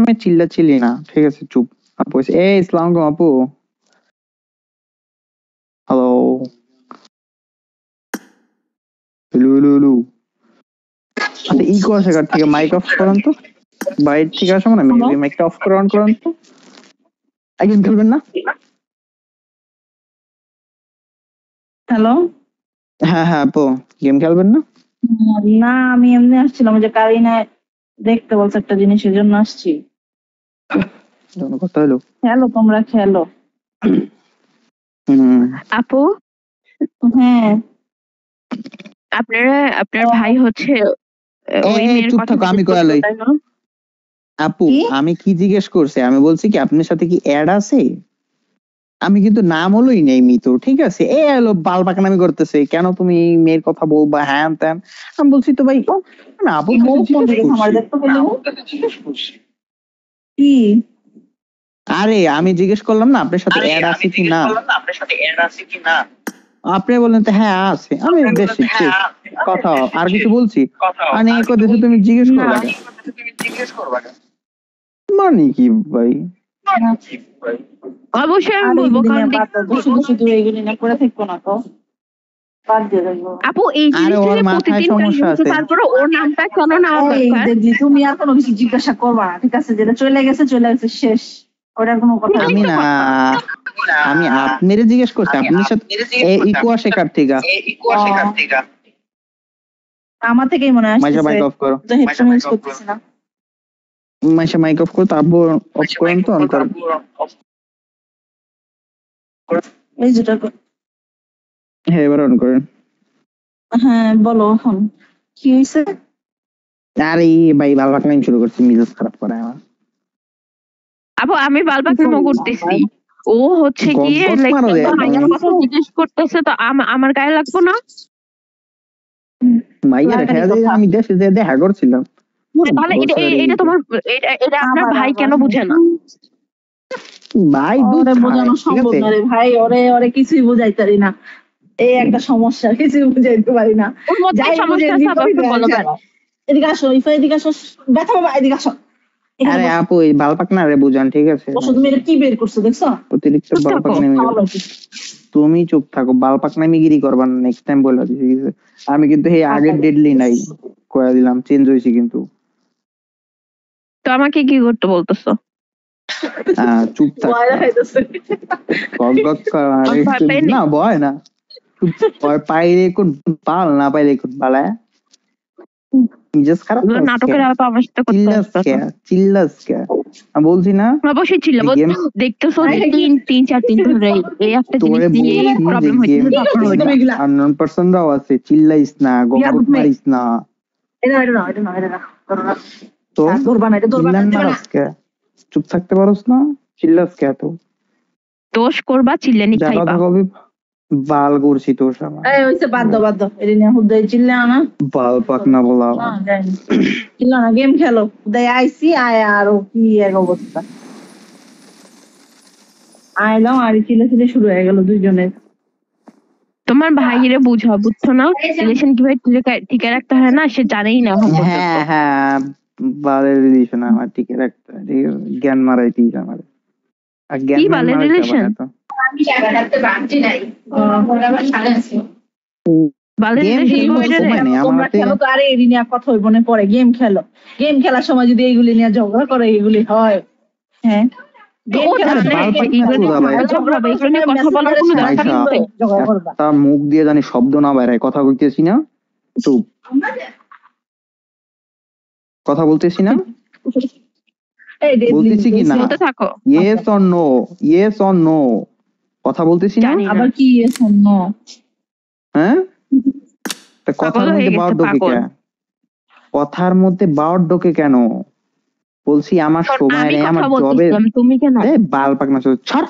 আমি চিল্লাচিল্লি না, ঠিক আছে চুপ। আপু এই আসসালামু আলাইকুম আপু। Hello hello. আচ্ছা ইকো আসে কার থেকে, মাইক অফ করেন তো, বাইরে থেকে আসো না, মাইকটা অফ করে অন করেন তো। একজন খেলবেন না? হ্যালো, হ্যাঁ হ্যাঁ আপু, গেম খেলবেন না? না আমি এমনি আসছিলাম, যে কারিনা দেখতে বলছে একটা জিনিসের জন্য আসছি। কথা হলো খেলো, তোমরা খেলো। আপু হ্যাঁ, আপনার ভাই হচ্ছে ওই মেয়ের চুপ কথা থাকো, আমি জিজ্ঞেস কয়া করছিল, লই। তাই না? আপু আমি কি জিজ্ঞেস করছি, আমি বলছি কি আপনার সাথে কি অ্যাড আছে? আমি কিন্তু নাম হলোই নেই মিতু, ঠিক আছে? এ হলো বাল পাকনামি করতেছে, কেন তুমি এই মেয়ের কথা বলবা হ্যান ত্যান। আমি বলছি তো ভাই না, আপু কি আরে আমি জিজ্ঞেস করলাম না আপনার সাথে অ্যাড আছে কি না, আপনি বললেন তো হ্যাঁ আছে। আমি বেশি কথা আর কিছু বলছি মানে এক দেশে তুমি জিজ্ঞেস করবা মানে কি ভাই? অবশ্যই আমি বলবো, কারণ শুধু শুধু এইগুলি না করে থাকবো না তো। আপু এই জিনিসটা প্রতিদিন সমস্যা আছে, তারপরে ওর নামটা কেন নেওয়া দরকার? তুমি আর কোনো কিছু জিজ্ঞাসা করবা না, ঠিক আছে? যেটা চলে গেছে শেষ, ওটার কোনো কথা আমি না, আমি আপনারে জিজ্ঞেস করছি আপনার সাথে ইকো আসে কার থেকে। আমার থেকেই মনে হয় মাইশা মাইক অফ করো, হেডফোন ইউজ করতেছি না। মাইশা মাইক অফ করো, তারপর অফ করেন তো অন করেন। এই যেটা হ্যাঁ এবার অন করেন। হ্যাঁ বলো এখন কি হয়েছে? আরে ভাই ভালো পাকনামি শুরু করছি, মিজাজ খারাপ করে আমার। আপু আমি বালপাকনামো করতেছি, ও হচ্ছে গিয়ে মাইয়ার কথা জিজ্ঞেস করতেছে, তো আমার গায়ে লাগবো না? মাইয়ার আমি দেশে যে দেখা করছিলাম। তাহলে এটা তোমার এটা আপনার ভাই কেন বুঝে না? ভাই ওরে বোঝানো সম্ভব না রে ভাই, ওরে কিছুই বুঝাইতারি না, এই একটা সমস্যা, কিছুই বুঝাইতে পারি না। যাই সমস্যা আছে আবার বলো কেন? এদিকে আসো, এদিকে আসো, ব্যথা বাবা, এদিকে আসো। আরে আপু এই বালপাকনা রে বুঝান, ঠিক আছে? তুমি এটা কি বের করছো দেখছো? অতিরিক্ত বালপাকনামি। তুমি চুপ থাকো, বালপাকনামি গিরি করবা না, নেক্সট টাইম বলে দিছি। আমি কিন্তু এই আগের ডেডলি নাই কয়া দিলাম, চেঞ্জ হইছি কিন্তু। তো আমাকে কি করতে বলতেছো? চুপ থাক না, ভয় না, পাইলে কোন পাল না পাইলে কোন পালায় মিজাজ খারাপ নাটকের আলাপ আমার সাথে চিল্লাস কে আমি বলছি না। অবশ্যই চিল্লাবো, দেখতেছো যে তিন চার দিন ধরে এই একটা জিনিস নিয়ে প্রবলেম হইতেছে, তখন আননোন পারসনরাও আছে, চিল্লাইস না, গম্বুট মারিস না। তো চিল্লান মারাস কে? চুপ থাকতে পারোস না, চিল্লাস কে? তো দোষ করবা, চিল্লানি খাইবা। বাল করছি তোর সামনে, এই হইছে বাদ দাও এর নিয়ে হুদাই চিল্লা না, বাল পাক না বলা চিল্লা না, গেম খেলো। হুদাই আইছি আয়, আর কি এক অবস্থা, আইলাম আর চিল্লা শুরু হয়ে গেল দুইজনের। তোমার ভাইয়েরে বুঝাও, বুঝছো না? রিলেশন কিভাবে টিকে রাখতে হয় না, সে জানেই না এখন পর্যন্ত। হ্যাঁ বালের রিলেশন আমার টিকে রাখতে, জ্ঞান মারাইতেই আমার। আর জ্ঞান বালের রিলেশন? কথা হইব না পরে, গেম খেলো। গেম খেলার সময় যদি এইগুলি নিয়ে ঝগড়া করে, এগুলি হয়? হ্যাঁ মুখ দিয়ে জানি শব্দ না বেড়ায়, কথা বলতেছি না, চুপ, কথা বলতেছি না, বলতেছি কি না, yes or no, yes or no, কথা বলতেছি না। আবার কি ইয়েস অর নো? হ্যাঁ কথার মধ্যে বাউট ঢোকে কেন? কথার মধ্যে বাউট ঢোকে কেন? বলছি আমার সময় নেই, আমার জবে বাল পাকনা ছাড়।